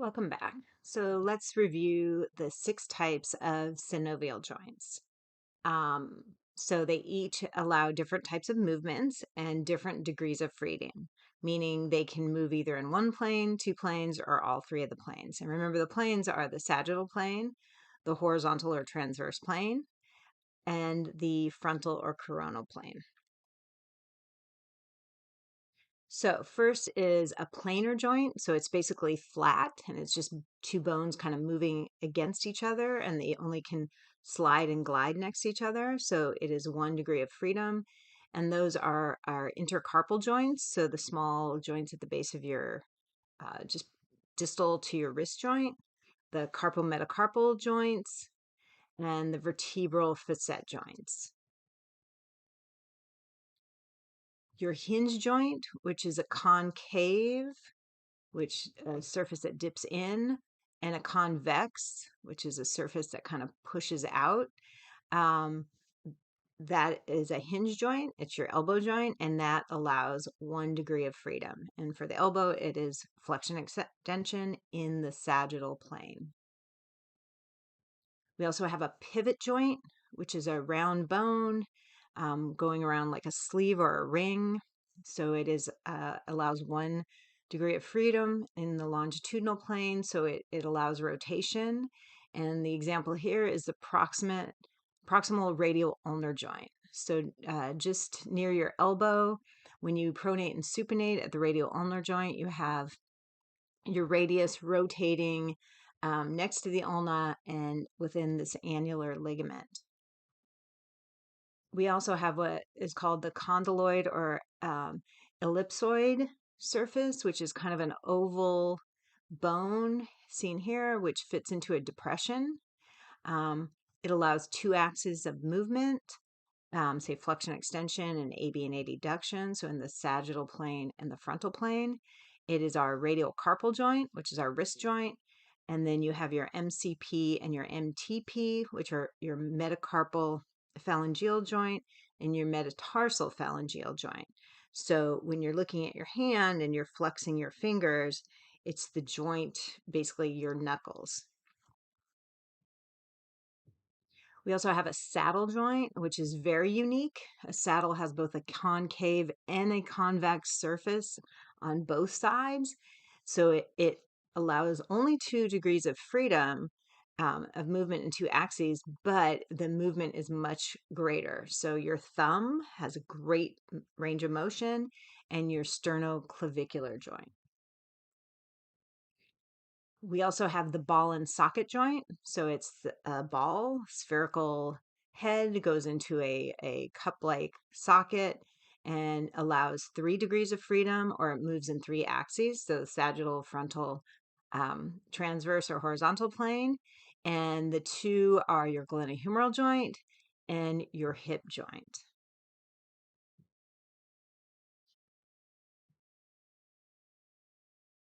Welcome back. So let's review the 6 types of synovial joints. Um, so they each allow different types of movements and different degrees of freedom, meaning they can move either in one plane, 2 planes, or all 3 of the planes. And remember, the planes are the sagittal plane, the horizontal or transverse plane, and the frontal or coronal plane. So first is a planar joint. So it's basically flat and it's just 2 bones kind of moving against each other and they only can slide and glide next to each other. So it is 1 degree of freedom. And those are our intercarpal joints. So the small joints at the base of your, just distal to your wrist joint, the carpometacarpal joints, and the vertebral facet joints. Your hinge joint, which is a concave, which a surface that dips in, and a convex, which is a surface that kind of pushes out. Um, that is a hinge joint. It's your elbow joint, and that allows 1 degree of freedom. And for the elbow, it is flexion extension in the sagittal plane. We also have a pivot joint, which is a round bone going around like a sleeve or a ring. So it is allows 1 degree of freedom in the longitudinal plane. So it allows rotation. And the example here is the proximal radial ulnar joint. So just near your elbow, when you pronate and supinate at the radial ulnar joint, you have your radius rotating next to the ulna and within this annular ligament. We also have what is called the condyloid or ellipsoid surface, which is kind of an oval bone seen here, which fits into a depression. Um, it allows 2 axes of movement, say flexion extension and AB and adduction. So in the sagittal plane and the frontal plane, it is our radial carpal joint, which is our wrist joint. And then you have your MCP and your MTP, which are your metacarpal phalangeal joint and your metatarsal phalangeal joint. So when you're looking at your hand and you're flexing your fingers, it's the joint, basically your knuckles. We also have a saddle joint, which is very unique. A saddle has both a concave and a convex surface on both sides. So it allows only 2 degrees of freedom of movement in 2 axes, but the movement is much greater. So your thumb has a great range of motion and your sternoclavicular joint. We also have the ball and socket joint. So it's a ball, spherical head goes into a cup-like socket and allows 3 degrees of freedom, or it moves in 3 axes. So the sagittal, frontal, transverse, or horizontal plane. And the 2 are your glenohumeral joint and your hip joint.